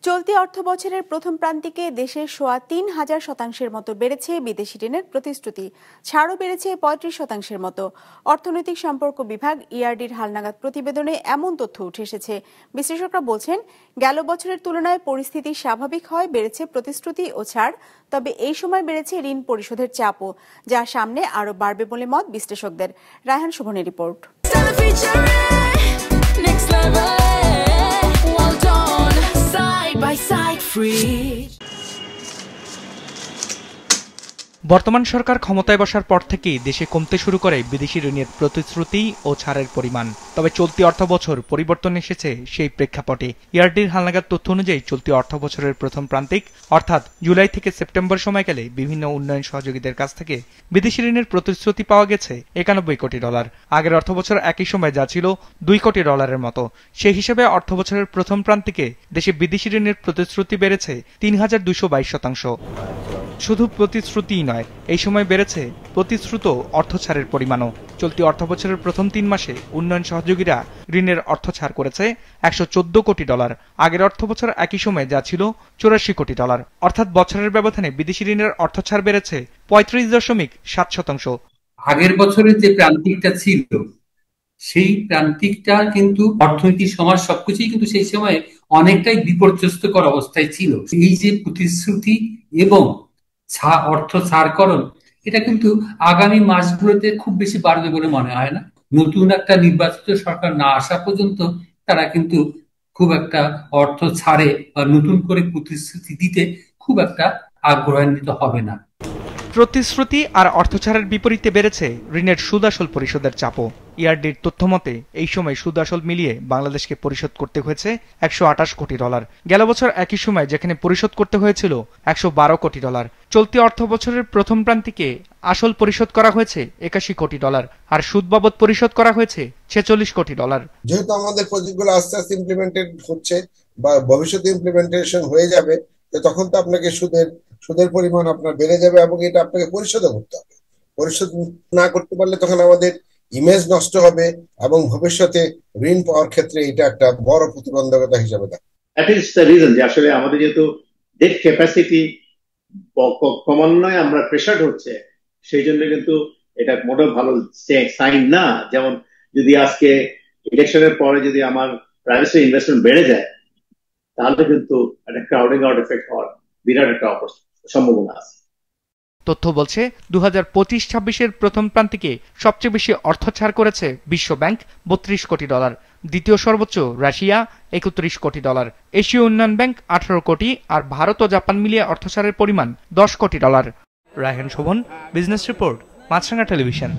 চলতি অর্থবছরের প্রথম প্রান্তিকে দেশের ৩.৫% মতো বেড়েছে বিদেশি ঋণের প্রতিশ্রুতি, ছাড়ও বেড়েছে ৩৫% মতো। অর্থনৈতিক সম্পর্ক বিভাগ ইআরডির হালনাগাদ প্রতিবেদনে এমন তথ্য উঠে এসেছে। বিশ্লেষকরা বলছেন, গেল বছরের তুলনায় পরিস্থিতি স্বাভাবিক হয়, বেড়েছে প্রতিশ্রুতি ও ছাড়। তবে এই সময় বেড়েছে ঋণ পরিশোধের চাপও, যা সামনে আরও বাড়বে বলে মত বিশ্লেষকদের। রায়হান শোভনের রিপোর্ট। বর্তমান সরকার ক্ষমতায় বসার পর থেকেই দেশে কমতে শুরু করে বিদেশি ঋণের প্রতিশ্রুতি ও ছাড়ের পরিমাণ। তবে চলতি অর্থবছর পরিবর্তন এসেছে সেই প্রেক্ষাপটে। ইআরডির হালনাগাদ তথ্য অনুযায়ী চলতি অর্থবছরের প্রথম প্রান্তিক অর্থাৎ জুলাই থেকে সেপ্টেম্বর সময়কালে বিভিন্ন উন্নয়ন সহযোগীদের কাছ থেকে বিদেশি ঋণের প্রতিশ্রুতি পাওয়া গেছে $91 কোটি। আগের অর্থবছর একই সময় যা ছিল $2 কোটি মতো। সেই হিসেবে অর্থবছরের প্রথম প্রান্তিকে দেশে বিদেশি ঋণের প্রতিশ্রুতি বেড়েছে ৩,২২২%। শুধু প্রতিশ্রুতিই নয়, এই সময় বেড়েছে প্রতিশ্রুত অর্থ ছাড়ের পরিমাণও। চলতি অর্থবছরের প্রথম 3 মাসে উন্নয়ন সহযোগীরা ঋণের অর্থ ছাড় করেছে $114 কোটি। আগের অর্থবছর একই সময় যা ছিল $84 কোটি। অর্থাৎ বছরের ব্যবধানে বিদেশি ঋণের অর্থ ছাড় বেড়েছে 35.7%। আগের বছরের যে প্রান্তিকটা ছিল, সেই প্রান্তিকটা কিন্তু অর্থনীতি, সমাজ সবকিছুই কিন্তু সেই সময় অনেকটাই বিপর্যস্তকর অবস্থায় ছিল। এই যে প্রতিশ্রুতি এবং অর্থ ছাড়করণ, এটা কিন্তু আগামী মাসগুলোতে খুব বেশি বাড়বে বলে মনে হয় না। নতুন একটা নির্বাচিত সরকার না আসা পর্যন্ত তারা কিন্তু খুব একটা অর্থ ছাড়ে বা নতুন করে প্রতিশ্রুতি দিতে খুব একটা আগ্রহান্বিত হবে না। প্রতিশ্রুতি আর অর্থ ছাড়ের বিপরীতে বেড়েছে ঋণের সুদ আসল পরিশোধের চাপও। ইআরডির তথ্য মতে এই সময় সুদ আসল মিলিয়ে বাংলাদেশকে পরিশোধ করতে হয়েছে $128 কোটি। গেল বছর একই সময় যেখানে পরিশোধ করতে হয়েছিল $112 কোটি। চলতি অর্থ বছরের প্রথম প্রান্তিকে আসল পরিশোধ করা হয়েছে $81 কোটি আর সুদ বাবদ পরিশোধ করা হয়েছে $46 কোটি। যেহেতু আমাদের প্রজেক্টগুলো আস্তে আস্তে ইমপ্লিমেন্টেড হচ্ছে বা ভবিষ্যতে ইমপ্লিমেন্টেশন হয়ে যাবে, তখন তো আপনাকে সুদের পরিমাণ আপনার বেড়ে যাবে এবং এটা আপনাকে পরিশোধ করতে হবে। পরিশোধ না করতে পারলে তখন আমাদের ইমেজ নষ্ট হবে এবং ভবিষ্যতে ঋণ পাওয়ার ক্ষেত্রে এটা একটা বড় প্রতিবন্ধকতা হিসেবে দেখে। দ্যাট ইজ দ্য রিজন যে আসলে আমাদের যেহেতু ডেট ক্যাপাসিটি ক্রমান্বয়ে আমরা প্রেশার হচ্ছে, সেই জন্য কিন্তু এটা মোটেও ভালো সাইন না। যেমন যদি আজকে ইলেকশনের পরে যদি আমার প্রাইভেট ইনভেস্টমেন্ট বেড়ে যায়, তাহলে কিন্তু একটা ক্রাউডিং আউট এফেক্ট হওয়ার বিরাট একটা সম্ভাবনা আছে। তথ্য বলছে 2025-26-এর প্রথম প্রান্তিকে সবচেয়ে বেশি অর্থ ছাড় করেছে বিশ্ব ব্যাংক $32 কোটি, দ্বিতীয় সর্বোচ্চ রাশিয়া $31 কোটি, এশীয় উন্নয়ন ব্যাংক $18 কোটি আর ভারত ও জাপান মিলিয়ে অর্থ ছাড়ের পরিমাণ $10 কোটি। রায়হান শোভন, বিজনেস রিপোর্ট, মাছরাঙা টেলিভিশন।